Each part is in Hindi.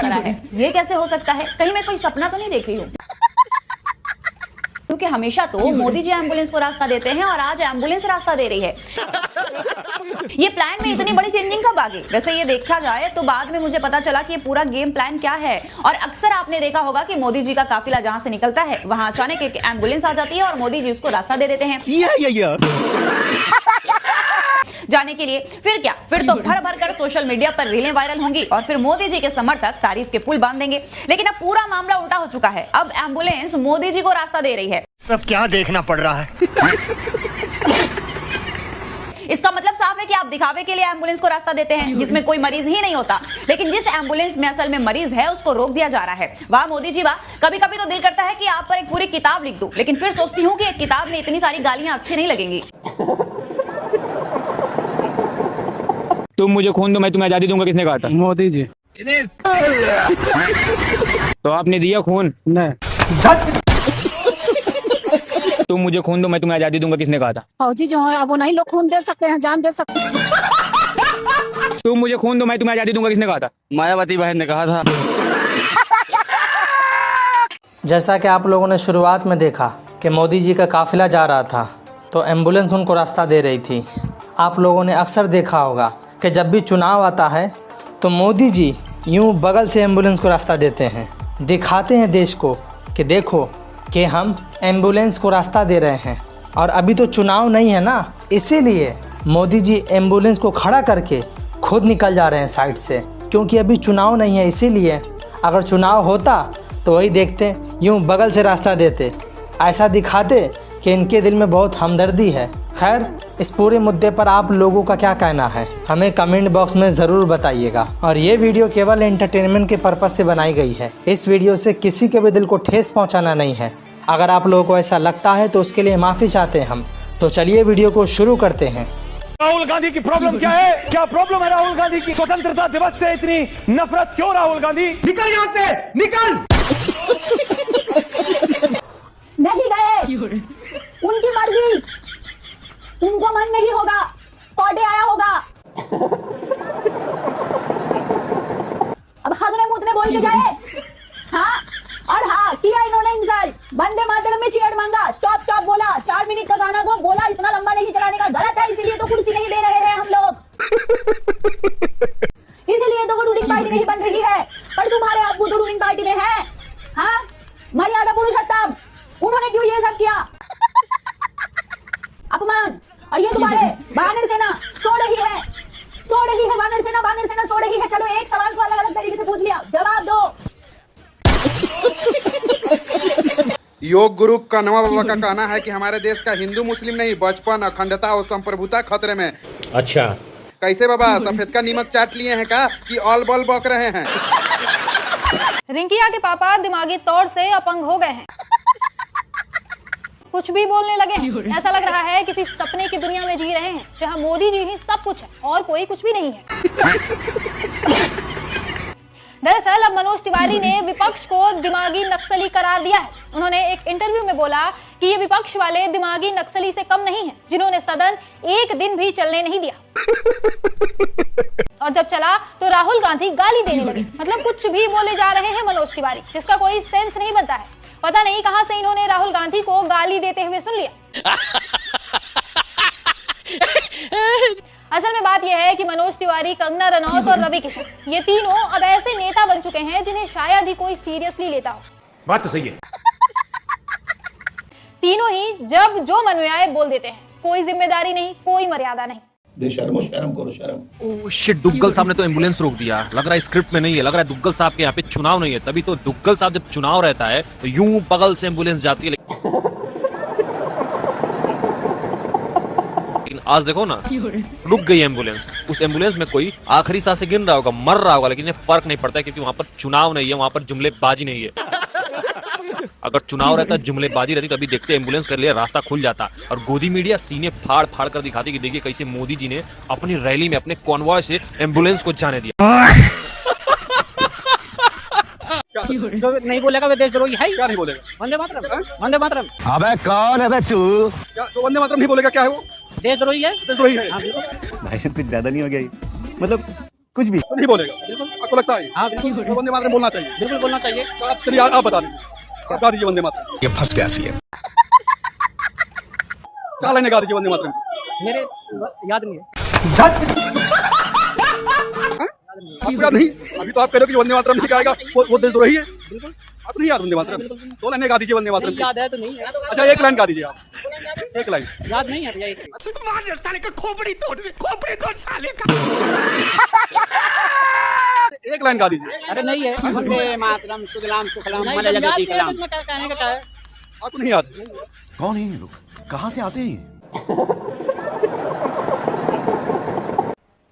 लग रहा है। ये कैसे हो सकता है? कहीं मैं कोई सपना तो नहीं देख रही हूँ? क्योंकि हमेशा तो मोदी जी एम्बुलेंस को रास्ता देते हैं और आज एम्बुलेंस रास्ता दे रही है। ये प्लान में इतनी बड़ी चेंजिंग कब आ गई? वैसे ये देखा जाए तो बाद में मुझे पता चला कि ये पूरा गेम प्लान क्या है। और अक्सर आपने देखा होगा कि मोदी जी का काफिला जहां से निकलता है वहां अचानक एक एम्बुलेंस आ जाती है और मोदी जी उसको रास्ता दे देते हैं जाने के लिए। फिर क्या? फिर तो भर भर कर सोशल मीडिया पर रीलें वायरल होंगी और फिर मोदी जी के समर्थक तारीफ के पुल बांध देंगे। लेकिन अब पूरा मामला उल्टा हो चुका है। अब एम्बुलेंस मोदी जी को रास्ता दे रही है। सब क्या देखना पड़ रहा है? इसका मतलब साफ है कि आप दिखावे के लिए एम्बुलेंस को रास्ता देते हैं जिसमें कोई मरीज ही नहीं होता। लेकिन जिस एम्बुलेंस में असल में मरीज है उसको रोक दिया जा रहा है। वाह मोदी जी वाह। कभी कभी तो दिल करता है कि आप पर एक पूरी किताब लिख दूं, लेकिन फिर सोचती हूँ कि एक किताब में इतनी सारी गालियां अच्छी नहीं लगेंगी। तुम मुझे खून दो मैं तुम्हें आजादी दूंगा, किसने कहा था? मोदी जी। तो आपने दिया खून? नहीं। तुम मुझे खून दो मैं तुम्हें आजादी दूंगा, किसने कहा था? फौजी जो है अब वो नहीं लोग खून दे सकते हैं, जान दे सकते हैं। तुम मुझे खून दो मैं तुम्हें आजादी दूंगा, किसने कहा था? मायावती बहन ने कहा था। जैसा कि आप लोगों ने शुरुआत में देखा कि मोदी जी का काफिला जा रहा था तो एम्बुलेंस उनको रास्ता दे रही थी। आप लोगों ने अक्सर देखा होगा कि जब भी चुनाव आता है तो मोदी जी यूं बगल से एम्बुलेंस को रास्ता देते हैं, दिखाते हैं देश को कि देखो कि हम एम्बुलेंस को रास्ता दे रहे हैं। और अभी तो चुनाव नहीं है ना, इसीलिए मोदी जी एम्बुलेंस को खड़ा करके खुद निकल जा रहे हैं साइड से, क्योंकि अभी चुनाव नहीं है। इसीलिए अगर चुनाव होता तो वही देखते, यूं बगल से रास्ता देते, ऐसा दिखाते कि इनके दिल में बहुत हमदर्दी है। खैर, इस पूरे मुद्दे पर आप लोगों का क्या कहना है हमें कमेंट बॉक्स में ज़रूर बताइएगा। और ये वीडियो केवल एंटरटेनमेंट के पर्पज़ से बनाई गई है। इस वीडियो से किसी के भी दिल को ठेस पहुंचाना नहीं है। अगर आप लोगों को ऐसा लगता है तो उसके लिए माफ़ी चाहते हैं हम। तो चलिए वीडियो को शुरू करते हैं। राहुल गांधी की प्रॉब्लम क्या है? क्या प्रॉब्लम है राहुल गांधी की? स्वतंत्रता दिवस से इतनी नफरत क्यों राहुल गांधी? निकल यहाँ से, निकल! नहीं गए, उनकी मर्जी, उनको मन नहीं होगा, पौधे आया होगा। अब हगने मुतने बोल के जाए। हाँ और हाँ किया इन्होंने इंसल्ट। वंदे मातरम में चीयर मांगा, स्टॉप स्टॉप बोला, 4 मिनट का गाना को बोला, इतना लंबा नहीं चलाने का, गलत है। इसीलिए तो कुर्सी नहीं दे रहे हैं हम लोग, इसीलिए तो रूलिंग पार्टी नहीं बन रही है। पर तुम्हारे अब्बू तो रूलिंग पार्टी में है। हाँ मर्यादा पुरुषोत्तम, उन्होंने क्यों ये सब किया? अपमान। और ये तुम्हारे वानर सेना सो रही है, सो रही है वानर सेना सो रही है। चलो एक सवाल को अलग अलग तरीके से पूछ लिया, जवाब दो। योग गुरु का नवा बाबा का कहना है कि हमारे देश का हिंदू मुस्लिम नहीं बचपन, अखंडता और संप्रभुता खतरे में। अच्छा कैसे बाबा, सफेद का नीमक चाट लिए हैं का कि ऑल बॉल बक रहे हैं? रिंकिया के पापा दिमागी तौर से अपंग हो गए हैं, कुछ भी बोलने लगे हैं। ऐसा लग रहा है किसी सपने की दुनिया में जी रहे हैं जहां मोदी जी ही सब कुछ है और कोई कुछ भी नहीं है। दरअसल अब मनोज तिवारी ने विपक्ष को दिमागी नक्सली करार दिया है। उन्होंने एक इंटरव्यू में बोला कि ये विपक्ष वाले दिमागी नक्सली से कम नहीं हैं, जिन्होंने सदन एक दिन भी चलने नहीं दिया। और जब चला तो राहुल गांधी गाली देने लगे। मतलब कुछ भी बोले जा रहे हैं मनोज तिवारी, जिसका कोई सेंस नहीं बनता है। पता नहीं कहां से इन्होंने राहुल गांधी को गाली देते हुए सुन लिया। असल में बात यह है कि मनोज तिवारी, कंगना रनौत और रवि किशन, ये तीनों अब ऐसे नेता बन चुके हैं जिन्हें शायद ही कोई सीरियसली लेता हो। बात तो सही है। तीनों ही जब जो मन में आए बोल देते हैं, कोई जिम्मेदारी नहीं, कोई मर्यादा नहीं। बेशर्मो, शर्म करो शर्म। ओह शिट, दुग्गल साहब ने तो एम्बुलेंस रोक दिया। लग रहा है स्क्रिप्ट में नहीं है, लग रहा है दुग्गल साहब के यहाँ पे चुनाव नहीं है। तभी तो दुग्गल साहब जब चुनाव रहता है तो यूं बगल से एम्बुलेंस जाती है। लेकिन आज देखो ना, रुक गई एम्बुलेंस। उस एम्बुलेंस में कोई आखिरी सांस से गिन रहा होगा, मर रहा होगा, लेकिन ये फर्क नहीं पड़ता है क्योंकि वहां पर चुनाव नहीं है, वहां पर जुमलेबाजी नहीं है। अगर चुनाव रहता, जुमलेबाजी रहती, तभी देखते एम्बुलेंस कर लिए रास्ता खुल जाता। और गोदी मीडिया सीने फाड़ फाड़ कर दिखाती कि देखिए कैसे मोदी जी ने अपनी रैली में अपने कॉन्वॉय से एम्बुलेंस को जाने दिया। जो नहीं बोलेगा वे देशद्रोही है। क्या नहीं बोलेगा? वंदे मातरम, वंदे मातरम। अबे कौन है बे तू? क्या तो वंदे मातरम नहीं बोलेगा? क्या है वो? देशद्रोही है। देशद्रोही है। भाई साहब कुछ ज्यादा नहीं हो गया? मतलब कुछ भी नहीं बोलेगा आपको लगता है हाँ बिल्कुल तो वंदे मातरम बोलना चाहिए बिल्कुल बोलना चाहिए। तो आप चलिए आप बता दीजिए गा दीजिए वंदे मातरम ये फंस गया सीएम। 4 लाइनें गा दीजिए वंदे मातरम की। मेरे याद नहीं है। आपको याद नहीं अभी तो आप कह रहे हो कि वंदे मातरम नहीं गाएगा वो देशद्रोही है आपको नहीं याद वंदे मातरम 2 लाइनें गा दीजिए वंदे मातरम की। याद है तो नहीं है। अच्छा 1 लाइन गा दीजिए आप 1 लाइन याद नहीं है भैया एक। साले का खोपड़ी तोड़ साले का 1 लाइन गा दीजिए अरे नहीं है। वंदे मातरम सुजलाम सुफलाम मलयज शीतलाम। इसमें क्या कहने का है? आपको नहीं याद कौन है ये लोग कहाँ से आते हैं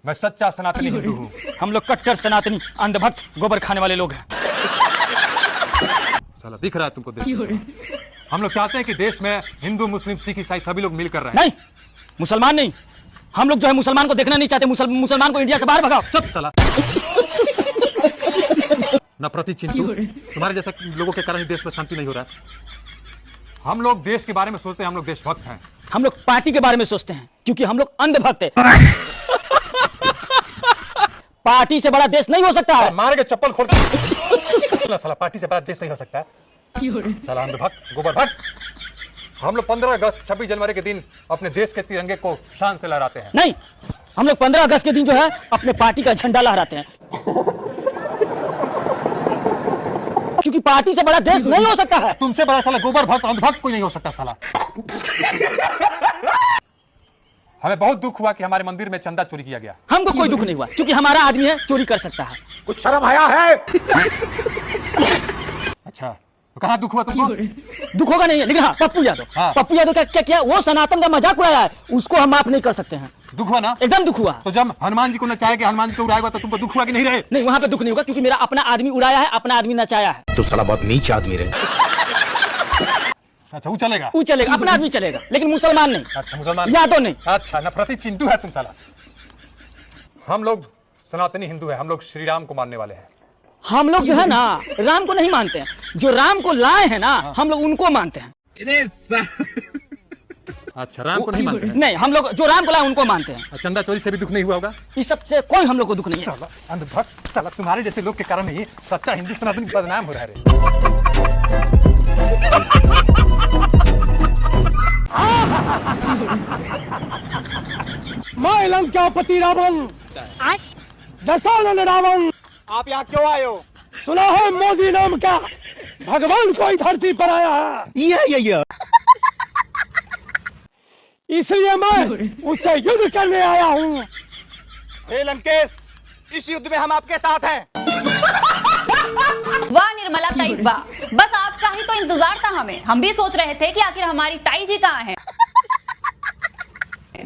मैं सच्चा सनातनी हिंदू हूँ। हम लोग कट्टर सनातनी अंधभक्त गोबर खाने वाले लोग हैं। साला दिख रहा है तुमको देख के। हम लोग चाहते हैं कि देश में हिंदू मुस्लिम सिख ईसाई सभी लोग मिलकर रहें। नहीं, मुसलमान नहीं। हम लोग जो है मुसलमान को देखना नहीं चाहते। मुसलमान को इंडिया से बाहर भगाओ। चुप साला नफरती चिंटू तुम्हारे जैसा लोगों के कारण ही देश में शांति नहीं हो रहा है। हम लोग देश के बारे में सोचते हैं हम लोग देशभक्त हैं। हम लोग पार्टी के बारे में सोचते हैं क्योंकि हम लोग अंधभक्त हैं। पार्टी से बड़ा देश नहीं हो सकता है। मार के चप्पल खोल साला पार्टी से बड़ा देश नहीं हो सकता है। साला अंधभक्त गोबर भक्त। हम लोग 15 अगस्त 26 जनवरी के दिन अपने देश के तिरंगे को शान से लहराते हैं। नहीं, हम लोग 15 अगस्त के दिन जो है अपने पार्टी का झंडा लहराते हैं क्योंकि पार्टी से बड़ा देश नहीं हो सकता है। तुमसे बड़ा साला गोबर भक्त अंधभक्त कोई नहीं हो सकता साला। हमें बहुत दुख हुआ कि हमारे मंदिर में चंदा चोरी किया गया। हमको कोई दुख नहीं हुआ क्योंकि हमारा आदमी है, चोरी कर सकता है। कुछ शर्म आया है। अच्छा तो कहाँ दुख हुआ तुमको? दुख होगा नहीं है, लेकिन हाँ पप्पू यादव हाँ। पप्पू यादव का क्या किया? वो सनातन का मजाक उड़ाया है, उसको हम माफ नहीं कर सकते हैं। दुख हुआ ना? एकदम दुख हुआ। तो जब हनुमान जी को नचाया गया हनुमान जी को उड़ाया तो तुमको दुख हुआ कि नहीं रहे? नहीं, वहाँ पे दुख नहीं होगा क्योंकि मेरा अपना आदमी उड़ाया है, अपना आदमी नचाया है। तो साला बहुत नीच आदमी रहे। अच्छा वो चलेगा अपना आदमी चलेगा, लेकिन मुसलमान नहीं। अच्छा मुसलमान यादव नहीं। अच्छा नफरती चिंटू है तुम साला। हम लोग सनातनी हिंदू है, हम लोग श्री राम को मानने वाले हैं। हम लोग जो है ना राम को नहीं मानते हैं, जो राम को लाए हैं ना हम लोग उनको मानते हैं। अच्छा राम को नहीं मानते हैं? नहीं, हम लोग जो राम को लाए उनको मानते हैं। चंदा चोरी से भी दुख नहीं हुआ होगा? इस सबसे कोई हम लोग को दुख नहीं है। साला अंधभक्त साला तुम्हारे जैसे लोग के कारण ही सच्चा हिंदू सनातन बदनाम हो रहा है। मैं लंकापति रावण दशानन रावण। आप यहाँ क्यों आए हो? सुना है मोदी नाम का भगवान कोई धरती पर आया है। ये इसलिए मैं उससे युद्ध करने आया हूँ। हे लंकेश, इस युद्ध में हम आपके साथ हैं। वाह निर्मला ताई वाह, बस आपका ही तो इंतजार था हमें। हम भी सोच रहे थे कि आखिर हमारी ताई जी कहाँ हैं।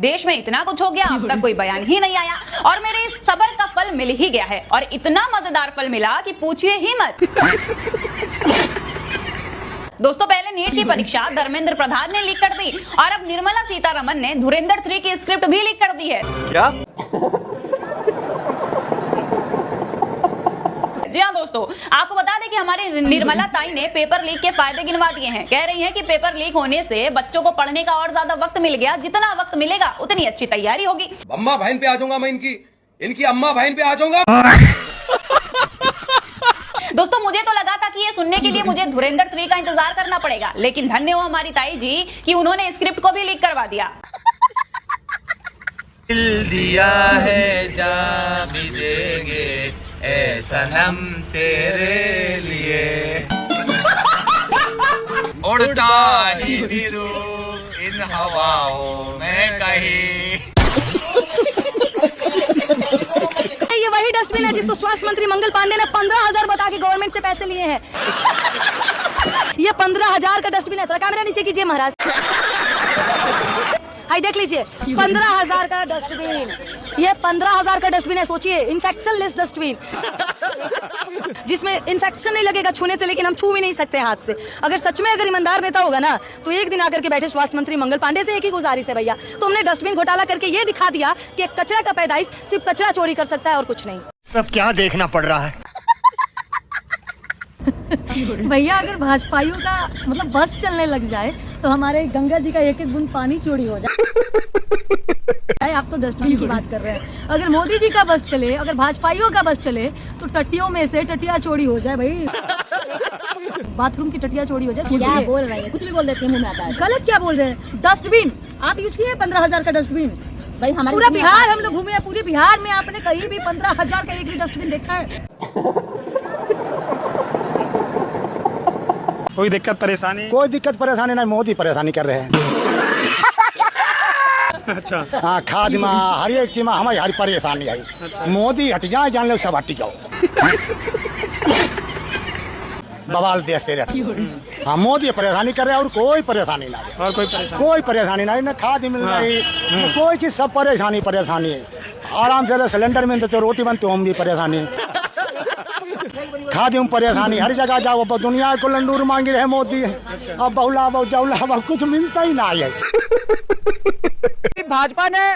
देश में इतना कुछ हो गया, अब तक कोई बयान ही नहीं आया और मेरे इस सब्र का फल मिल ही गया है और इतना मजेदार फल मिला कि पूछिए ही मत। दोस्तों पहले नीट की परीक्षा धर्मेंद्र प्रधान ने लीक कर दी और अब निर्मला सीतारमण ने धुरंधर 3 की स्क्रिप्ट भी लीक कर दी है। क्या? जी हाँ दोस्तों, आपको बता दें कि हमारी निर्मला ताई ने पेपर लीक के फायदे गिनवा दिए हैं। कह रही हैं कि पेपर लीक होने से बच्चों को पढ़ने का और ज्यादा वक्त मिल गया, जितना वक्त मिलेगा उतनी अच्छी तैयारी होगी। अम्मा बहन पे आ जाऊंगा मैं, इनकी अम्मा बहन पे आ जाऊंगा। दोस्तों मुझे तो लगा था कि ये सुनने के लिए मुझे धुरंधर 3 का इंतजार करना पड़ेगा, लेकिन धन्य हो हमारी ताई जी कि उन्होंने स्क्रिप्ट को भी लीक करवा दिया। दिल दिया है जा भी देंगे ऐ सनम तेरे लिए। उड़ता ही फिरू इन हवाओं में कहीं। ये वही डस्टबिन है जिसको स्वास्थ्य मंत्री मंगल पांडे ने 15,000 बता के गवर्नमेंट से पैसे लिए हैं। ये 15,000 का डस्टबिन है। कैमरा नीचे कीजिए महाराज। हाय देख लीजिए 15,000 का डस्टबिन। ये 15,000 का डस्टबिन है। सोचिए इन्फेक्शन लेस डस्टबिन जिसमें इन्फेक्शन नहीं लगेगा छूने से, लेकिन हम छू भी नहीं सकते हाथ से। अगर सच में अगर ईमानदार नेता होगा ना तो एक दिन आकर के बैठे स्वास्थ्य मंत्री मंगल पांडे से एक ही गुजारिश है, भैया तुमने डस्टबिन घोटाला करके ये दिखा दिया कि कचरा का पैदाइश सिर्फ कचरा चोरी कर सकता है और कुछ नहीं। सब क्या देखना पड़ रहा है। भैया अगर भाजपाइयों का मतलब बस चलने लग जाए तो हमारे गंगा जी का एक एक बूंद पानी चोरी हो जाए। आप तो डस्टबिन की बात कर रहे हैं। अगर मोदी जी का बस चले, अगर भाजपाइयों का बस चले तो टट्टियों में से टटिया चोरी हो जाए भाई। बाथरूम की टटिया चोरी हो जाए। क्या बोल रही है, कुछ भी बोल देती है, मुंह में आता है। गलत क्या बोल रहे हैं? डस्टबिन आप यूज किए 15,000 का डस्टबिन भाई। हमारे पूरा बिहार हम लोग घूमे हैं, पूरे बिहार में आपने कहीं भी 15,000 का एक भी डस्टबिन देखा है? कोई दिक्कत परेशानी? कोई दिक्कत परेशानी नहीं, मोदी परेशानी कर रहे हैं। अच्छा हाँ, खाद में हर एक चीज में हमारी परेशानी है। मोदी हट जाए, जान लो सब हट जाओ। बवाल देश के हाँ, मोदी परेशानी कर रहे हैं और कोई परेशानी नहीं। और कोई परेशानी नहीं, ना खाद मिल रही, कोई चीज, सब परेशानी है। आराम से सिलेंडर मिलते तो रोटी बनते हम भी परेशानी, खाद में परेशानी, हर जगह जाओ। अब दुनिया को लंडूर मांगी रहे मोदी। अब बहुला बहु जौला बहु कुछ मिलता ही नहीं है। भाजपा ने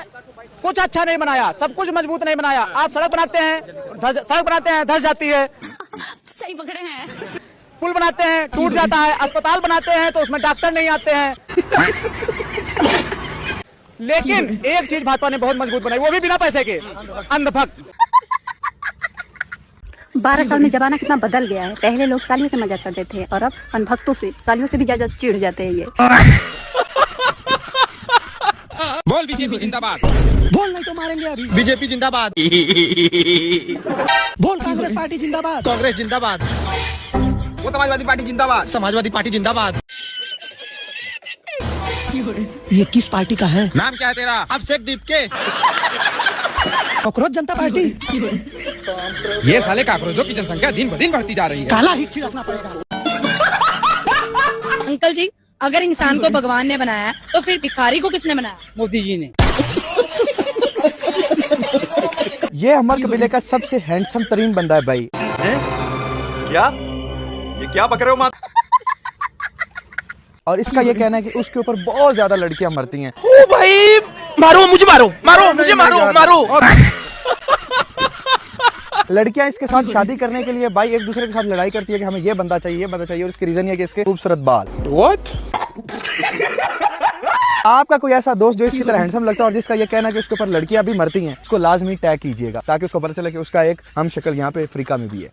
कुछ अच्छा नहीं बनाया, सब कुछ मजबूत नहीं बनाया। आप सड़क बनाते हैं, धस जाती है। सही पकड़े हैं। पुल बनाते हैं, टूट जाता है। अस्पताल बनाते हैं तो उसमें डॉक्टर नहीं आते हैं। लेकिन एक चीज भाजपा ने बहुत मजबूत बनाई, वो भी बिना पैसे के, अंधभक्त। 12 साल में जमाना कितना बदल गया है। पहले लोग सालियों से मजाक करते थे और अब अनभक्तों से, सालियों से भी ज्यादा चिढ़ जाते हैं ये। बोल बीजेपी जिंदाबाद। बोल नहीं तो मारेंगे अभी। बीजेपी जिंदाबाद। बोल कांग्रेस पार्टी जिंदाबाद। कांग्रेस जिंदाबाद। वो समाजवादी पार्टी जिंदाबाद। समाजवादी पार्टी जिंदाबाद। ये किस पार्टी का है? नाम क्या है तेरा? अब शेखदीप के। कांग्रेस जनता पार्टी। ये साले काकरोचों की जनसंख्या दिन ब दिन बढ़ती जा रही है। काला हिट छिड़कना पड़ेगा। अंकल जी, अगर इंसान को भगवान ने बनाया तो फिर भिखारी को किसने बनाया? मोदी जी ने। ये हमारे कबीले का सबसे हैंडसम तरीन बंदा है भाई। क्या ये क्या बक रहे हो माँ? और इसका ये कहना है कि उसके ऊपर बहुत ज्यादा लड़कियां मरती हैं। ओ भाई, मारो मुझे, मुझे मारो। लड़कियां इसके साथ शादी करने के लिए भाई एक दूसरे के साथ लड़ाई करती है कि हमें ये बंदा चाहिए और इसकी रीजन ये कि इसके खूबसूरत बाल। What? आपका कोई ऐसा दोस्त जो इसकी तरह हैंडसम लगता है और जिसका ये कहना है कि उसके ऊपर लड़कियां भी मरती हैं, उसको लाजमी टैग कीजिएगा ताकि उसको पता चले कि उसका एक हम शक्ल यहाँ पे अफ्रीका में भी है।